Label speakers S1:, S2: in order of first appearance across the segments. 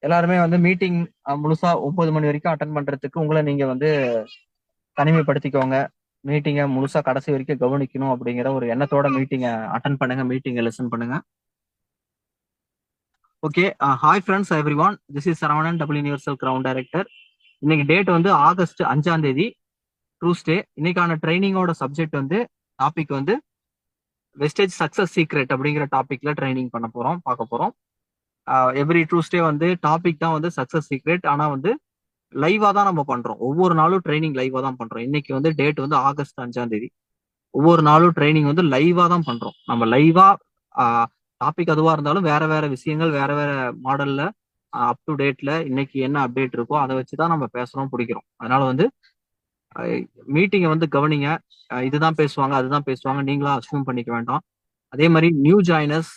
S1: எல்லாருமே வந்து மீட்டிங் முழுசா 9 மணி வரைக்கும் அட்டன் பண்றதுக்கு உங்களை நீங்க வந்து தனிமைப்படுத்திக்கோங்க. மீட்டிங்கை முழுசா கடைசி வரைக்கும் கவனிக்கணும் அப்படிங்கிற ஒரு எண்ணத்தோட மீட்டிங்கை அட்டன் பண்ணுங்க, மீட்டிங்கை லிசன் பண்ணுங்க. Okay. Hi friends every one, this is Saravanan, double universal ground director. இன்னைக்கு டேட் வந்து ஆகஸ்ட் 5ஆம் தேதி, ட்ரூஸ்டே. இன்னைக்கான ட்ரைனிங்கோட சப்ஜெக்ட் வந்து டாபிக் வந்து வெஸ்டேஜ் சக்சஸ் சீக்ரெட் அப்படிங்கிற டாபிக்ல ட்ரைனிங் பண்ண போறோம், பார்க்க போறோம். எவ்ரி ட்ரூஸ்டே வந்து டாபிக் தான் வந்து சக்சஸ் சீக்ரெட். ஆனா வந்து லைவா தான் நம்ம பண்றோம். ஒவ்வொரு நாளும் ட்ரைனிங் லைவா தான் பண்றோம். இன்னைக்கு வந்து டேட் வந்து ஆகஸ்ட் 5ஆம் தேதி. ஒவ்வொரு நாளும் ட்ரைனிங் வந்து லைவா தான் பண்றோம். நம்ம லைவா டாபிக் அதுவா இருந்தாலும் வேற வேற விஷயங்கள் வேற வேற மாடல்ல அப் டு டேட்ல இன்னைக்கு என்ன அப்டேட் இருக்கோ அதை வச்சுதான் நம்ம பேசுறோம், பிடிக்கிறோம். அதனால வந்து மீட்டிங்கை வந்து கவனிங்க. இதுதான் பேசுவாங்க, அதுதான் பேசுவாங்க நீங்களா அசியூம் பண்ணிக்க வேண்டாம். அதே மாதிரி நியூ ஜாயினர்ஸ்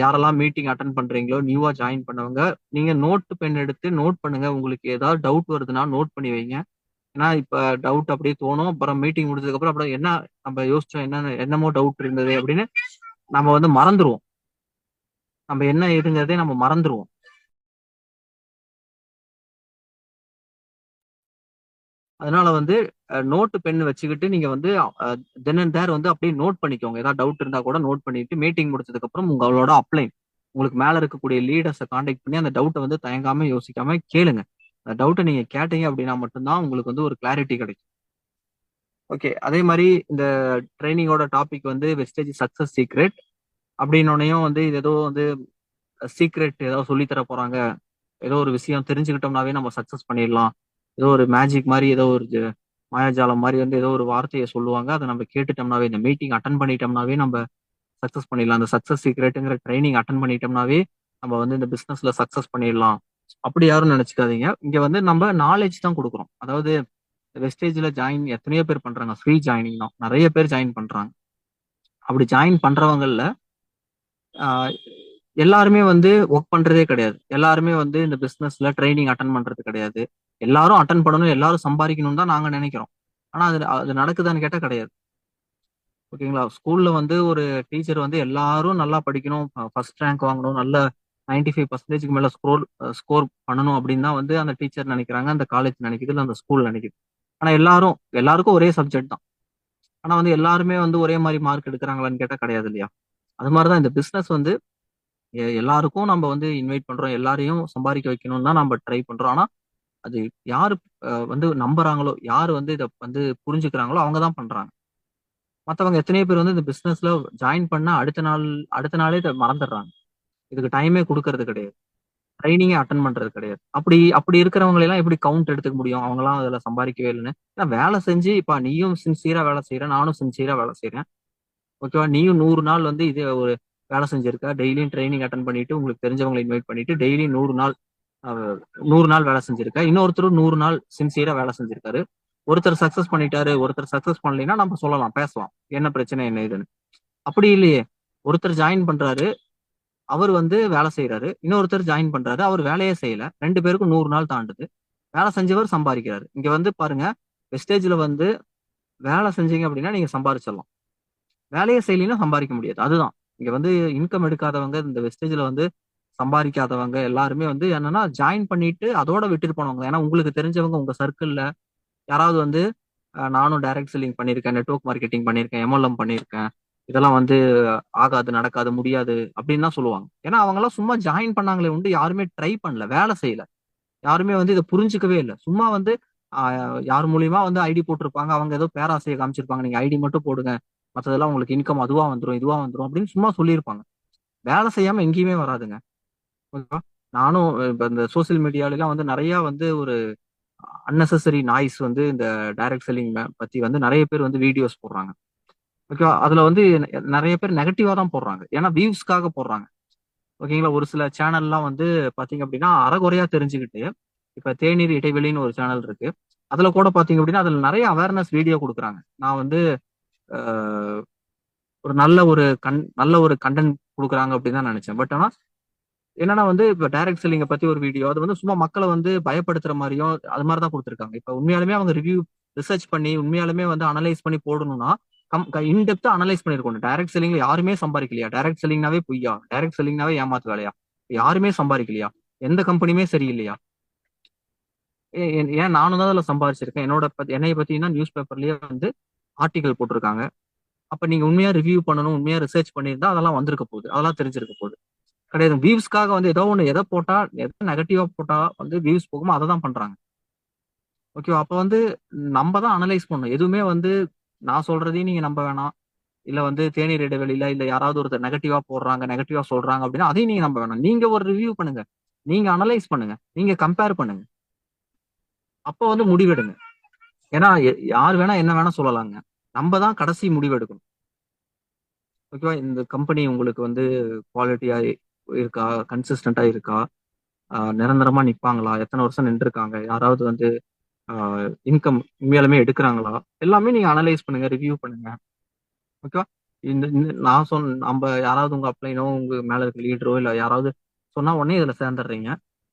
S1: யாரெல்லாம் மீட்டிங் அட்டன் பண்றீங்களோ, நியூவா ஜாயின் பண்ணவங்க, நீங்க நோட் பென் எடுத்து நோட் பண்ணுங்க. உங்களுக்கு ஏதாவது டவுட் வருதுன்னா நோட் பண்ணி வைங்க. ஏன்னா இப்ப டவுட் அப்படியே தோணும். அப்புறம் மீட்டிங் முடிஞ்சதுக்கு அப்புறம் என்ன நம்ம யோசிச்சோம், என்னமோ டவுட் இருந்தது அப்படின்னு நம்ம வந்து மறந்துருவோம். நம்ம என்ன ஏதுங்கிறதே நம்ம மறந்துருவோம். அதனால வந்து நோட்டு பென் வச்சுக்கிட்டு நீங்க வந்து தென் அண்ட் தேர் வந்து அப்படியே நோட் பண்ணிக்கோங்க. ஏதாவது டவுட் இருந்தா கூட நோட் பண்ணிட்டு மீட்டிங் முடிச்சதுக்கு அப்புறம் உங்களோட அப்ளைன் உங்களுக்கு மேல இருக்கக்கூடிய லீடர்ஸை காண்டாக்ட் பண்ணி அந்த டவுட்டை வந்து தயங்காம யோசிக்காம கேளுங்க. அந்த டவுட்டை நீங்க கேட்டீங்க அப்படின்னா மட்டும்தான் உங்களுக்கு வந்து ஒரு கிளாரிட்டி கிடைக்கும். ஓகே. அதே மாதிரி இந்த ட்ரைனிங்கோட டாபிக் வந்து வெஸ்டேஜ் சக்சஸ் சீக்ரெட் அப்படின்னோடனையும் வந்து இது ஏதோ வந்து சீக்ரெட் ஏதோ சொல்லி தர போறாங்க, ஏதோ ஒரு விஷயம் தெரிஞ்சுக்கிட்டோம்னாவே நம்ம சக்சஸ் பண்ணிடலாம், ஏதோ ஒரு மேஜிக் மாதிரி, ஏதோ ஒரு மாயாஜாலம் மாதிரி வந்து ஏதோ ஒரு வார்த்தையை சொல்லுவாங்க, அதை நம்ம கேட்டுட்டோம்னாவே, இந்த மீட்டிங் அட்டன் பண்ணிட்டோம்னாவே நம்ம சக்சஸ் பண்ணிடலாம், அந்த சக்சஸ் சீக்ரெட்டுங்கிற ட்ரைனிங் அட்டன் பண்ணிட்டோம்னாவே நம்ம வந்து இந்த பிசினஸ்ல சக்சஸ் பண்ணிடலாம். அப்படி யாரும் நினைச்சுக்காதீங்க. இங்க வந்து நம்ம நாலேஜ் தான் கொடுக்குறோம். அதாவது வெஸ்டேஜ்ல ஜாயின் எத்தனையோ பேர் பண்றாங்க, ஃப்ரீ ஜாயினிங் தான் நிறைய பேர் ஜாயின் பண்றாங்க. அப்படி ஜாயின் பண்றவங்கல்ல எல்லாருமே வந்து ஒர்க் பண்றதே கிடையாது. எல்லாருமே வந்து இந்த பிசினஸ்ல ட்ரைனிங் அட்டன் பண்றது கிடையாது. எல்லாரும் அட்டன் பண்ணணும், எல்லாரும் சம்பாதிக்கணும் தான் நாங்க நினைக்கிறோம். ஆனா அது அது நடக்குதான்னு கேட்டா கிடையாது. ஓகேங்களா? ஸ்கூல்ல வந்து ஒரு டீச்சர் வந்து எல்லாரும் நல்லா படிக்கணும், ஃபர்ஸ்ட் ரேங்க் வாங்கணும், நல்ல 95% மேல ஸ்கோர் பண்ணணும் அப்படின்னு தான் வந்து அந்த டீச்சர் நினைக்கிறாங்க, அந்த காலேஜ் நினைக்குது, இல்ல அந்த ஸ்கூல் நினைக்குது. ஆனா எல்லாருக்கும் ஒரே சப்ஜெக்ட் தான். ஆனா வந்து எல்லாருமே வந்து ஒரே மாதிரி மார்க் எடுக்கிறாங்களான்னு கேட்டா கிடையாது இல்லையா? அது மாதிரிதான் இந்த பிசினஸ் வந்து எல்லாருக்கும் நம்ம வந்து இன்வைட் பண்றோம், எல்லாரையும் சம்பாதிக்க வைக்கணும்னு தான் நம்ம ட்ரை பண்றோம். ஆனா அது யாரு வந்து நம்புறாங்களோ, யாரு வந்து இதை வந்து புரிஞ்சுக்கிறாங்களோ அவங்க தான் பண்றாங்க. மத்தவங்க எத்தனையோ பேர் வந்து இந்த பிசினஸ்ல ஜாயின் பண்ணா அடுத்த நாளே இதை மறந்துடுறாங்க. இதுக்கு டைமே கொடுக்கறது கிடையாது, ட்ரைனிங்கே அட்டன் பண்றது கிடையாது. அப்படி அப்படி இருக்கிறவங்க எல்லாம் எப்படி கவுண்ட் எடுத்துக்க முடியும்? அவங்க எல்லாம் அதுல சம்பாதிக்கவே இல்லைன்னு. ஏன்னா வேலை செஞ்சு இப்ப நீயும் சின்சியரா வேலை செய்யற, நானும் சின்சியரா வேலை செய்யறேன். ஓகேவா? நீயும் 100 நாள் வந்து இது ஒரு வேலை செஞ்சிருக்க, டெய்லியும் ட்ரைனிங் அட்டன் பண்ணிட்டு உங்களுக்கு தெரிஞ்சவங்களை இன்வைட் பண்ணிட்டு டெய்லி 100 நாள் வேலை செஞ்சிருக்க. இன்னொருத்தர் 100 நாள் சின்சியரா வேலை செஞ்சிருக்காரு. ஒருத்தர் சக்சஸ் பண்ணிட்டாரு, ஒருத்தர் சக்சஸ் பண்ணலைன்னா நம்ம சொல்லலாம், பேசலாம், என்ன பிரச்சனை என்ன இதுன்னு. அப்படி இல்லையே. ஒருத்தர் ஜாயின் பண்றாரு, அவர் வந்து வேலை செய்யறாரு, இன்னொருத்தர் ஜாயின் பண்றாரு, அவர் வேலையே செய்யல, 2 பேருக்கும் 100 நாள் தாண்டுது, வேலை செஞ்சவர் சம்பாதிக்கிறாரு. இங்க வந்து பாருங்க, வெஸ்டேஜ்ல வந்து வேலை செஞ்சீங்க அப்படின்னா நீங்க சம்பாதிச்சிடலாம், வேலையை செய்யலைன்னா சம்பாதிக்க முடியாது. அதுதான் இங்க வந்து இன்கம் எடுக்காதவங்க, இந்த வெஸ்டேஜ்ல வந்து சம்பாதிக்காதவங்க எல்லாருமே வந்து என்னன்னா ஜாயின் பண்ணிட்டு அதோட விட்டுட்டு போனவங்க. ஏன்னா உங்களுக்கு தெரிஞ்சவங்க உங்க சர்க்கிள்ல யாராவது வந்து நானும் டைரக்ட் செல்லிங் பண்ணியிருக்கேன், நெட்வொர்க் மார்க்கெட்டிங் பண்ணியிருக்கேன், எம்எல்எம் பண்ணியிருக்கேன், இதெல்லாம் வந்து ஆகாது, நடக்காது, முடியாது அப்படின்னு தான் சொல்லுவாங்க. ஏன்னா அவங்க எல்லாம் சும்மா ஜாயின் பண்ணாங்களே உண்டு, யாருமே ட்ரை பண்ணல, வேலை செய்யல, யாருமே வந்து இதை புரிஞ்சுக்கவே இல்லை. சும்மா வந்து யார் மூலியமா வந்து ஐடி போட்டிருப்பாங்க, அவங்க ஏதோ பேராசையை காமிச்சிருப்பாங்க, நீங்க ஐடி மட்டும் போடுங்க, மற்றதெல்லாம் உங்களுக்கு இன்கம் அதுவா வந்துடும் இதுவா வந்துடும் அப்படின்னு சும்மா சொல்லியிருப்பாங்க. வேலை செய்யாம எங்கேயுமே வராதுங்க. ஓகேவா? நானும் இப்ப இந்த சோசியல் மீடியால எல்லாம் வந்து நிறைய வந்து ஒரு அன்னெசரி நாய்ஸ் வந்து இந்த டைரக்ட் செல்லிங் பத்தி வந்து நிறைய பேர் வந்து வீடியோஸ் போடுறாங்க. ஓகேவா? அதுல வந்து நிறைய பேர் நெகட்டிவா தான் போடுறாங்க, ஏன்னா வியூஸ்க்காக போடுறாங்க. ஓகேங்களா? ஒரு சில சேனல்லாம் வந்து பாத்தீங்க அப்படின்னா அறகுறையா தெரிஞ்சுக்கிட்டு, இப்ப தேநீர் இடைவெளின்னு ஒரு சேனல் இருக்கு, அதுல கூட பாத்தீங்க அப்படின்னா அதுல நிறைய அவேர்னஸ் வீடியோ கொடுக்குறாங்க. நான் வந்து அஹ், ஒரு நல்ல ஒரு கண்டென்ட் கொடுக்குறாங்க அப்படின்னு தான் நினைச்சேன். பட் ஆனா என்னன்னா வந்து இப்ப டைரக்ட் செல்லிங்கை பத்தி ஒரு வீடியோ, அது வந்து சும்மா மக்களை வந்து பயப்படுத்துற மாதிரியும் அது மாதிரி தான் கொடுத்துருக்காங்க. இப்ப உண்மையாலுமே அவங்க ரிசர்ச் பண்ணி உண்மையாலுமே வந்து அனலைஸ் பண்ணி போடணும்னா இன்டெப்தா அனலைஸ் பண்ணிருக்கணும். டைரக்ட் செல்லிங்ல யாருமே சம்பாதிக்கலையா? டைரக்ட் செல்லிங்னாவே பொய்யா? டைரக்ட் செல்லிங்னாவே ஏமாத்து வேலையா? யாருமே சம்பாதிக்கலையா? எந்த கம்பெனியுமே சரியில்லையா? ஏன் நானும் தான் அதுல சம்பாதிச்சிருக்கேன். என்னைய பத்தினா நியூஸ் பேப்பர்லயே வந்து ஆர்டிகல் போட்டிருக்காங்க. அப்ப நீங்க உண்மையா ரிவ்யூ பண்ணணும், உண்மையா ரிசர்ச் பண்ணியிருந்தா அதெல்லாம் வந்திருக்க போகுது, அதெல்லாம் தெரிஞ்சிருக்க போகுது. கிடையாது. வியூஸ்க்காக வந்து ஏதோ ஒண்ணு எதை போட்டா, எதை நெகட்டிவா போட்டா வந்து வியூஸ் போகுமோ அதை தான் பண்றாங்க. ஓகேவா? அப்ப வந்து நம்ம தான் அனலைஸ் பண்ணணும். எதுவுமே வந்து நான் சொல்றதையும் நீங்க நம்ப வேணாம். இல்ல வந்து தேநீர் இடைவெளியில இல்ல யாராவது ஒருத்தர் நெகட்டிவா போடுறாங்க, நெகட்டிவா சொல்றாங்க அப்படின்னா அதையும் நீங்க நம்ப வேணாம். நீங்க ஒரு ரிவ்யூ பண்ணுங்க. நீங்க அனலைஸ் பண்ணுங்க. நீங்க கம்பேர் பண்ணுங்க. அப்ப வந்து முடிவெடுங்க. ஏன்னா யார் வேணா என்ன வேணா சொல்லலாங்க. நம்ம தான் கடைசி முடிவு எடுக்கணும். ஓகேவா? இந்த கம்பெனி உங்களுக்கு வந்து குவாலிட்டியா இருக்கா? கன்சிஸ்டன்ட்டா இருக்கா? நிரந்தரமா நிப்பாங்களா? எத்தன வருஷம் நின்றுருக்காங்க? யாராவது வந்து ஆ இன்கம் உண்மையாலுமே எடுக்குறாங்களா? எல்லாமே நீங்க அனலைஸ் பண்ணுங்க, ரிவ்யூ பண்ணுங்க. ஓகேவா? இந்த இந்த நான் நம்ப யாராவது உங்க அப்ளைனோ, உங்க மேல இருக்க லீடரோ இல்ல யாராவது சொன்னா உடனே இதுல சேர்ந்துடுறீங்க.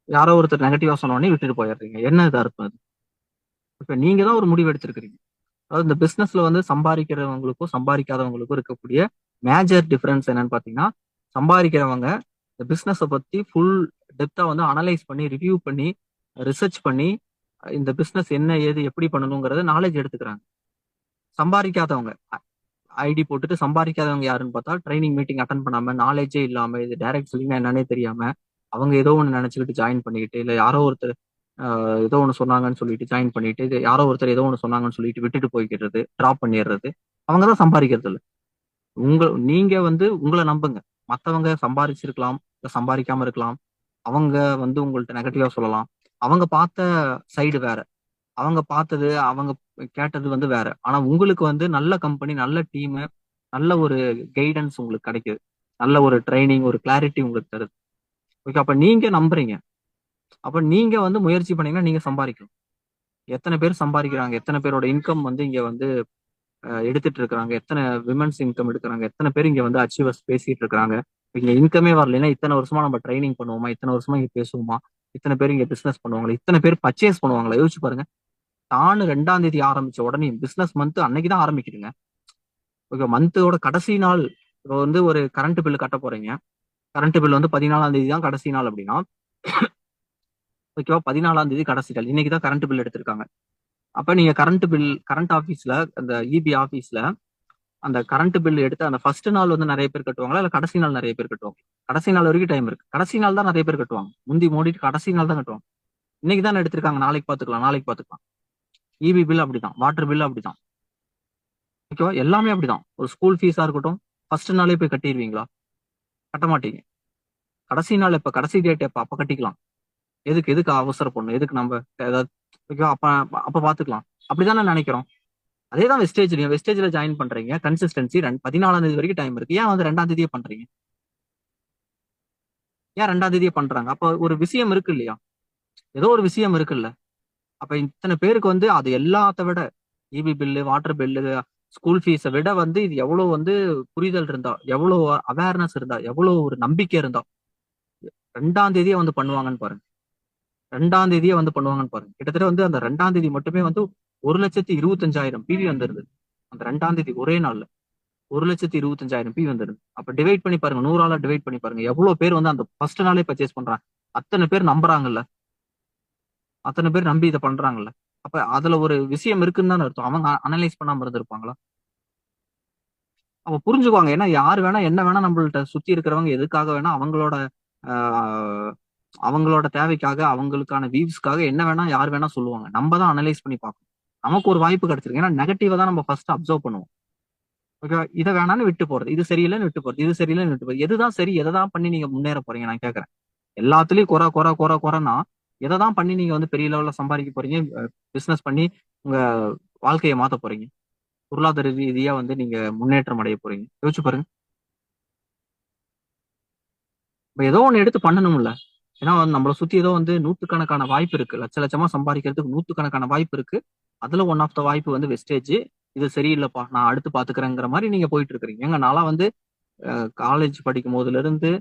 S1: யாரோ ஒருத்தர் நெகட்டிவா சொன்ன உடனே விட்டுட்டு போயிடுறீங்க. என்ன இது அர்த்தம் அது? இப்ப நீங்க தான் ஒரு முடிவு எடுத்திருக்கிறீங்க. அதாவது இந்த பிசினஸ்ல வந்து சம்பாதிக்கிறவங்களுக்கும், சம்பாதிக்காதவங்களுக்கும் இருக்கக்கூடிய மேஜர் டிஃபரன்ஸ் என்னன்னு பார்த்தீங்கன்னா, சம்பாதிக்கிறவங்க இந்த பிசினஸ பத்தி ஃபுல் டெப்த்தா வந்து அனலைஸ் பண்ணி, ரிவ்யூ பண்ணி, ரிசர்ச் பண்ணி, இந்த பிசினஸ் என்ன, ஏது, எப்படி பண்ணணுங்கிறத நாலேட்ஜ் எடுத்துக்கிறாங்க. சம்பாதிக்காதவங்க ஐடி போட்டுட்டு சம்பாதிக்காதவங்க யாருன்னு பார்த்தா, ட்ரைனிங் மீட்டிங் அட்டெண்ட் பண்ணாம, நாலேட்ஜே இல்லாம, இது டைரக்ட் செல்லிங்னா என்னன்னே தெரியாம, அவங்க ஏதோ ஒண்ணு நினைச்சுக்கிட்டு ஜாயின் பண்ணிக்கிட்டு, இல்ல யாரோ ஒருத்தர் ஏதோ ஒண்ணு சொன்னாங்கன்னு சொல்லிட்டு ஜாயின் பண்ணிட்டு, இது யாரோ ஒருத்தர் ஏதோ ஒண்ணு சொன்னாங்கன்னு சொல்லிட்டு விட்டுட்டு போய்க்கிறது, டிராப் பண்ணிடுறது. அவங்க தான் சம்பாதிக்கிறது இல்ல. நீங்க வந்து உங்கள நம்புங்க. மத்தவங்க சம்பாரிச்சிருக்கலாம், இல்ல சம்பாதிக்காம இருக்கலாம். அவங்க வந்து உங்கள்ட்ட நெகட்டிவா சொல்லலாம். அவங்க பார்த்த சைடு வேற. அவங்க பார்த்தது, அவங்க கேட்டது வந்து வேற. ஆனா உங்களுக்கு வந்து நல்ல கம்பெனி, நல்ல டீமு, நல்ல ஒரு கைடன்ஸ் உங்களுக்கு கிடைக்குது. நல்ல ஒரு ட்ரெய்னிங், ஒரு கிளாரிட்டி உங்களுக்கு தருது. ஓகே. அப்ப நீங்க நம்புறீங்க. அப்ப நீங்க வந்து முயற்சி பண்ணீங்கன்னா நீங்க சம்பாரிக்கலாம். எத்தன பேர் சம்பாரிக்கிறாங்க? எத்தன பேரோட இன்கம் வந்து இங்க வந்து எடுத்துட்டு இருக்காங்க? எத்தன விமென்ஸ் இன்கம் எடுக்குறாங்க? எத்தன பேர் இங்க வந்து அச்சீவர்ஸ் பேசிட்டு இருக்காங்க? இங்க இன்கமே வரலைன்னா, இத்தன வருஷமா நம்ம ட்ரெய்னிங் பண்ணுவோமா? இத்தன வருஷமா இங்க பேசுவோமா? இத்தன பேர் இங்க பிசினஸ் பண்ணுவாங்களா? இத்தன பேர் பர்ச்சேஸ் பண்ணுவாங்களா? யோசிச்சு பாருங்க. டான்னு 2ஆம் தேதி ஆரம்பிச்ச உடனே பிசினஸ் மந்த் அன்னைக்கு தான் ஆரம்பிக்குதுங்க. ஓகே. மந்தோட கடைசி நாள் இப்போ வந்து ஒரு கரண்ட் பில் கட்ட போறீங்க. கரண்ட் பில் வந்து 14ஆம் தேதி தான் கடைசி நாள் அப்படின்னா, ஓகேவா? 14ஆம் தேதி கடைசி நாள். இன்னைக்கு தான் கரண்ட் பில் எடுத்திருக்காங்க. அப்ப நீங்க கரண்ட் ஆபீஸ்ல அந்த இபி ஆபீஸ்ல அந்த கரண்ட் பில் எடுத்து அந்த ஃபர்ஸ்ட் நாள் வந்து நெறைய பேர் கட்டுவாங்களா? இல்ல கடைசி நாள் நெறைய பேர் கட்டுவாங்க? கடைசி நாள் வரைக்கும் டைம் இருக்கு. கடைசி நாள் தான் நெறைய பேர் கட்டுவாங்க. முந்தி மூடிட்டு கடைசி நாள் தான் கட்டுவாங்க. இன்னைக்கு தானே எடுத்திருக்காங்க. நாளைக்கு பாத்துக்கலாம், நாளைக்கு பாத்துக்கலாம். இபி பில் அப்படிதான். வாட்டர் பில் அப்படிதான். ஓகேவா? எல்லாமே அப்படிதான். ஒரு ஸ்கூல் ஃபீஸா இருக்கட்டும், ஃபர்ஸ்ட் நாளே போய் கட்டிருவீங்களா? கட்ட மாட்டீங்க. கடைசி நாள் எப்ப? கடைசி டேட் எப்ப? அப்ப கட்டிக்கலாம். எதுக்கு அவசரப்படணும்? எதுக்கு நம்ம ஏதாவது ஓகேவா? அப்ப அப்ப பாத்துக்கலாம். அப்படிதானே நெனைக்கிறோம். அதேதான் வெஸ்டேஜ்லயும். வெஸ்டேஜ்ல ஜாயின் பண்றீங்க. கன்சிஸ்டன்சி 14ஆம் தேதி வரைக்கும் டைம் இருக்கு. ஏன் வந்து 2ஆம் தேதியே பண்றீங்க? ஏன் 2ஆம் தேதியே பண்றாங்க? அப்ப ஒரு விஷயம் இருக்கு இல்லையா? ஏதோ ஒரு விஷயம் இருக்குல்ல. அப்ப இத்தன பேருக்கு வந்து அது எல்லாத்த விட EB bill, water bill, school fees விட வந்து இது எவ்வளவு வந்து புரிதல் இருந்தா, எவ்வளவு அவேர்னஸ் இருந்தா, எவ்வளவு ஒரு நம்பிக்கை இருந்தா 2ஆம் தேதியே வந்து பண்ணுவாங்கன்னு பாருங்க. 2ஆம் தேதியே வந்து பண்ணுவாங்கன்னு பாருங்க. கிட்டத்தட்ட வந்து அந்த 2ஆம் தேதி மட்டுமே வந்து 1,25,000 பிவி வந்துருது. அந்த 2ஆம் தேதி ஒரே நாள்ல 1,25,000 பிவி வந்துருது. அப்ப டிவைட் பண்ணி பாருங்க. 100ஆல டிவைட் பண்ணி பாருங்க. எவ்வளவு பேர் வந்து அந்த ஃபர்ஸ்ட் நாளே பர்ச்சேஸ் பண்றாங்க. அத்தன பேர் நம்புறாங்கல்ல. அத்தன பேர் நம்பி இத பண்றாங்கல்ல. அப்ப அதுல ஒரு விஷயம் இருக்குன்னு தானே அர்த்தம். அவங்க அனலைஸ் பண்ணாம இருந்திருப்பாங்களா? அப்ப புரிஞ்சுக்குவாங்க. ஏன்னா யார் வேணா, என்ன வேணா நம்மள்ட்ட சுத்தி இருக்கிறவங்க எதுக்காக வேணா ஆ அவங்களோட தேவைக்காக, அவங்களுக்கான வியூஸ்க்காக என்ன வேணா, யார் வேணா சொல்லுவாங்க. நம்ம தான் அனலைஸ் பண்ணி பார்க்கணும். நமக்கு ஒரு வாய்ப்பு கிடைச்சிருக்கு. ஏன்னா நெகட்டிவ தான் நம்ம ஃபர்ஸ்ட் அப்சர்வ் பண்ணுவோம். ஓகேவா? இத வேணான்னு விட்டு போறது. இது சரியில்லன்னு விட்டு போறது. இது சரியில்லன்னு விட்டு போறது. எதுதான் சரி? எததான் பண்ணி நீங்க முன்னேற போறீங்க? நான் கேட்கிறேன். எல்லாத்துலயும் கொறன்னா, எததான் பண்ணி நீங்க வந்து பெரிய லெவல்ல சம்பாதிக்க போறீங்க? பிசினஸ் பண்ணி உங்க வாழ்க்கைய மாத்த போறீங்க? பொருளாதார ரீதியா வந்து நீங்க முன்னேற்றம் அடைய போறீங்க. யோசிச்சு பாருங்க. இப்ப ஏதோ ஒண்ணு எடுத்து பண்ணணும்ல. ஏன்னா வந்து நம்மள சுத்தி ஏதோ வந்து நூத்துக்கணக்கான வாய்ப்பு இருக்கு. லட்ச லட்சமா சம்பாதிக்கிறதுக்கு நூத்துக்கணக்கான வாய்ப்பு இருக்கு. அதுல ஒன் ஆஃப் த வாய்ப்பு வந்து வெஸ்டேஜ். இது சரியில்லப்பா. நான் அடுத்து பாத்துக்கிறேங்கிற மாரி நீங்க போயிட்டு இருக்கிறீங்க. ஏங்க நான்லாம் வந்து காலேஜ் படிக்கும் போதுல இருந்து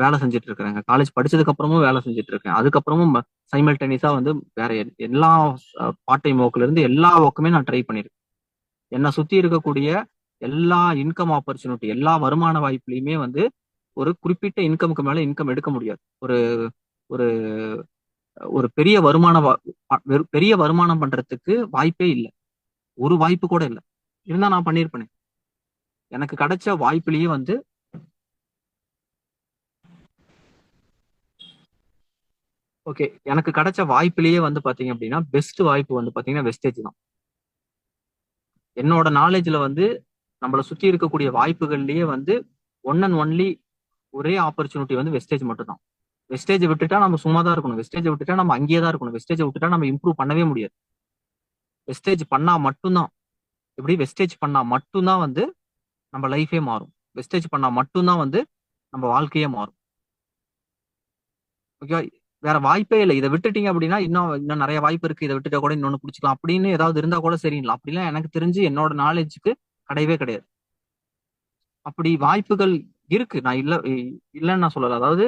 S1: வேலை செஞ்சுட்டு இருக்கிறேங்க. காலேஜ் படிச்சதுக்கு அப்புறமும் வேலை செஞ்சுட்டு இருக்கேன். அதுக்கப்புறமும் சைமல்டேனியஸா வந்து வேற எல்லா பார்ட் டைம் ஒர்க்ல இருந்து எல்லா ஒர்க்குமே நான் ட்ரை பண்ணியிருக்கேன். என்ன சுத்தி இருக்கக்கூடிய எல்லா இன்கம் ஆப்பர்ச்சுனிட்டி, எல்லா வருமான வாய்ப்புலயுமே வந்து ஒரு குறிப்பிட்ட இன்கம்க்கு மேல இன்கம் எடுக்க முடியாது. ஒரு ஒரு ஒரு பெரிய வருமானம் பண்றதுக்கு வாய்ப்பே இல்லை. ஒரு வாய்ப்பு கூட இல்லை. இருந்தா நான் பண்ணிருப்பேனே. எனக்கு கிடைச்ச வாய்ப்புலயே வந்து ஓகே, எனக்கு கிடைச்ச வாய்ப்புலயே வந்து பாத்தீங்க அப்படின்னா பெஸ்ட் வாய்ப்பு வந்து பாத்தீங்கன்னா வெஸ்டேஜ் தான். என்னோட நாலேஜ்ல வந்து நம்மள சுத்தி இருக்கக்கூடிய வாய்ப்புகள்லயே வந்து ஒன் அண்ட் ஒன்லி ஒரே ஆப்பர்ச்சுனிட்டி வந்து வெஸ்டேஜ் மட்டும் தான். வெஸ்டேஜ் விட்டுட்டா நம்ம சும்மா தான் இருக்கணும். வெஸ்டேஜ் விட்டுட்டா நம்ம அங்கேயே தான் இருக்கணும். வெஸ்டேஜ் விட்டுட்டா நம்ம இம்ப்ரூவ் பண்ணவே முடியாது. வெஸ்டேஜ் பண்ணா மட்டும்தான் எப்படி வெஸ்டேஜ் பண்ணா மட்டும்தான் வந்து நம்ம லைஃபே மாறும். வெஸ்டேஜ் பண்ணா மட்டும்தான் வந்து நம்ம வாழ்க்கையே மாறும். ஓகேவா? வேற வாய்ப்பே இல்லை. இதை விட்டுட்டீங்க அப்படின்னா இன்னும் இன்னும் நிறைய வாய்ப்பு இருக்கு. இதை விட்டுட்டா கூட இன்னொன்னு பிடிச்சிக்கலாம் அப்படின்னு ஏதாவது இருந்தா கூட சரிங்களா? அப்படிலாம் எனக்கு தெரிஞ்சு என்னோட நாலேஜுக்கு கிடையவே கிடையாது. அப்படி வாய்ப்புகள் இருக்கு. நான் இல்லைன்னு நான் சொல்லல. அதாவது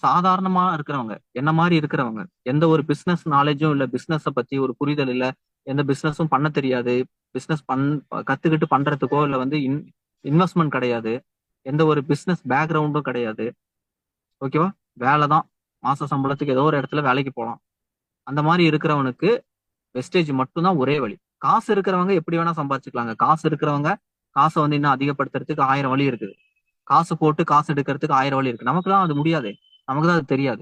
S1: சாதாரணமா இருக்கிறவங்க, என்ன மாதிரி இருக்கிறவங்க, எந்த ஒரு பிசினஸ் நாலேஜும் இல்ல, பிசினஸ பத்தி ஒரு புரிதல் இல்ல, எந்த பிசினஸும் பண்ண தெரியாது, பிசினஸ் கத்துக்கிட்டு பண்றதுக்கோ இல்ல வந்து இன்வெஸ்ட்மெண்ட் கிடையாது, எந்த ஒரு பிசினஸ் பேக்ரவுண்டும் கிடையாது. ஓகேவா? வேலை தான். மாச சம்பளத்துக்கு ஏதோ ஒரு இடத்துல வேலைக்கு போலாம். அந்த மாதிரி இருக்கிறவனுக்கு வெஸ்டேஜ் மட்டும்தான் ஒரே வழி. காசு இருக்கிறவங்க எப்படி வேணா சம்பாதிச்சுக்கலாங்க. காசு இருக்கிறவங்க காசை வந்து இன்னும் அதிகப்படுத்துறதுக்கு 1000 வழி இருக்குது. காசு போட்டு காசு எடுக்கிறதுக்கு 1000 வழி இருக்கு. நமக்கு தான் அது முடியாது. நமக்கு தான் அது தெரியாது.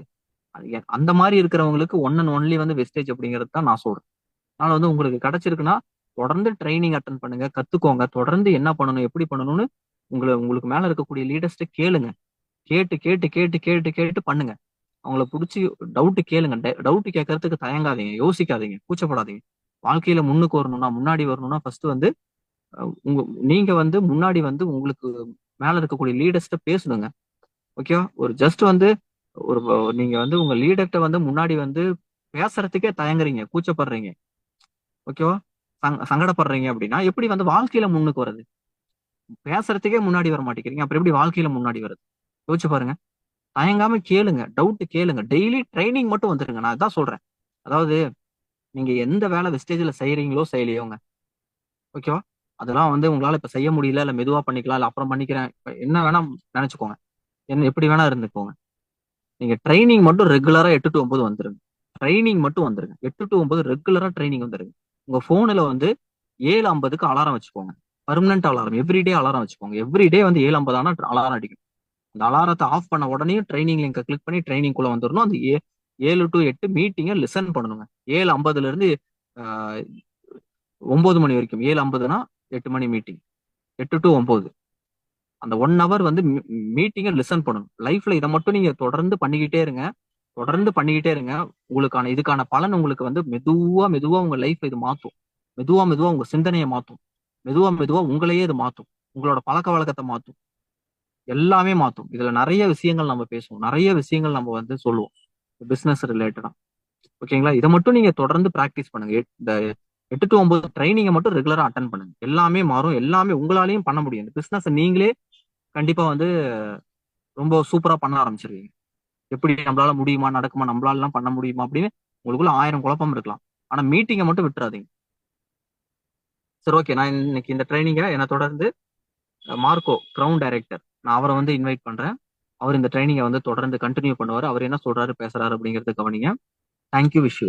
S1: அந்த மாதிரி இருக்கிறவங்களுக்கு ஒன் அண்ட் ஒன்லி வந்து வெஸ்டேஜ் அப்படிங்கிறது தான் நான் சொல்றேன். அதனால வந்து உங்களுக்கு கிடைச்சிருக்குன்னா தொடர்ந்து ட்ரைனிங் அட்டன் பண்ணுங்க, கத்துக்கோங்க. தொடர்ந்து என்ன பண்ணணும், எப்படி பண்ணணும்னு உங்களுக்கு மேல இருக்கக்கூடிய லீடர்ஸ்ட கேளுங்க. கேட்டு கேட்டு கேட்டு கேட்டு கேட்டு பண்ணுங்க. அவங்கள புடிச்சு டவுட் கேளுங்க. டவுட் கேட்கறதுக்கு தயங்காதீங்க, யோசிக்காதீங்க, கூச்சப்படாதீங்க. வாழ்க்கையில முன்னுக்கு வரணும்னா, முன்னாடி வரணும்னா ஃபர்ஸ்ட் வந்து உங்க நீங்க வந்து முன்னாடி வந்து உங்களுக்கு மேல இருக்கக்கூடிய லீடர்ஸ்ட பேசணுங்க. ஓகேவா? ஒரு ஜஸ்ட் வந்து ஒரு நீங்க வந்து உங்க லீடர்கிட்ட வந்து முன்னாடி வந்து பேசுறதுக்கே தயங்குறீங்க, கூச்சப்படுறீங்க. ஓகேவா? சங்கடப்படுறீங்க அப்படின்னா எப்படி வந்து வாழ்க்கையில முன்னுக்கு வருது? பேசுறதுக்கே முன்னாடி வர மாட்டேங்கிறீங்க, அப்புறம் எப்படி வாழ்க்கையில முன்னாடி வருது? யோசிச்சு பாருங்க. தயங்காம கேளுங்க, டவுட் கேளுங்க. டெய்லி ட்ரைனிங் மட்டும் வந்துருங்க. நான் அதான் சொல்றேன். அதாவது நீங்க எந்த வேலை வெஸ்டேஜ்ல செய்யறீங்களோ செய்யலையோங்க, ஓகேவா? அதெல்லாம் வந்து உங்களால இப்ப செய்ய முடியல, இல்ல மெதுவா பண்ணிக்கலாம், இல்ல அப்புறம் பண்ணிக்கிறேன், இப்ப என்ன வேணா நினைச்சுக்கோங்க. என்ன எப்படி வேணா இருந்துக்கோங்க. நீங்க ட்ரைனிங் மட்டும் ரெகுலரா 8 டு 9 வந்துருங்க. ட்ரைனிங் மட்டும் வந்துருங்க. 8 டு 9 ரெகுலரா ட்ரைனிங் வந்துருங்க. உங்க போன்ல வந்து 7:50க்கு அலாரம் வச்சுக்கோங்க. பர்மனன்ட் அலாரம், எவ்ரிடே அலாரம் வச்சுக்கோங்க. எவ்ரிடே வந்து 7:50 ஆனா அலாரம் அடிக்கும். அந்த அலாரத்தை ஆஃப் பண்ண உடனே ட்ரைனிங் லிங்கை கிளிக் பண்ணி ட்ரைனிங் குள்ள வந்துடணும். அந்த 7 டு 8 மீட்டிங்கை லிசன் பண்ணணுங்க. 7:50ல இருந்து 9 மணி வரைக்கும். 7:50னா 8 மணி மீட்டிங். 8 டு 9 அந்த 1 ஹவர் வந்து மீட்டிங்கை லிசன் பண்ணணும். லைஃப்ல இதை மட்டும் நீங்க தொடர்ந்து பண்ணிக்கிட்டே இருங்க. தொடர்ந்து பண்ணிக்கிட்டே இருங்க. இதுக்கான பலன் உங்களுக்கு வந்து மெதுவா மெதுவா உங்க லைஃப் இது மாத்தும். மெதுவா மெதுவா உங்க சிந்தனையை மாத்தும். மெதுவா மெதுவா உங்களையே இது மாத்தும். உங்களோட பழக்க வழக்கத்தை மாத்தும். எல்லாமே மாத்தும். இதுல நிறைய விஷயங்கள் நம்ம பேசுவோம். நிறைய விஷயங்கள் நம்ம வந்து சொல்லுவோம். பிசினஸ் ரிலேட்டடா. ஓகேங்களா? இதை மட்டும் நீங்க தொடர்ந்து பிராக்டிஸ் பண்ணுங்க. இந்த 8 டு 9 ட்ரைனிங்கை மட்டும் ரெகுலரா அட்டன் பண்ணுங்க. எல்லாமே மாறும். எல்லாமே உங்களாலையும் பண்ண முடியும். இந்த பிசினஸ் நீங்களே கண்டிப்பா வந்து ரொம்ப சூப்பரா பண்ண ஆரம்பிச்சிருவீங்க. எப்படி நம்மளால முடியுமா, நடக்குமா, நம்மளால எல்லாம் பண்ண முடியுமா அப்படின்னு உங்களுக்குள்ள 1000 குழப்பம் இருக்கலாம். ஆனா மீட்டிங்கை மட்டும் விட்டுறாதீங்க. சரி, ஓகே. நான் இன்னைக்கு இந்த ட்ரைனிங்கை என்ன தொடர்ந்து மார்க்கோ கிரவுன் டைரக்டர், நான் அவரை வந்து இன்வைட் பண்றேன். அவர் இந்த ட்ரைனிங்கை வந்து தொடர்ந்து கண்டினியூ பண்ணுவார். அவர் என்ன சொல்றாரு பேசுறாரு அப்படிங்கறத கவனிங்க. தேங்க்யூ. Wish you.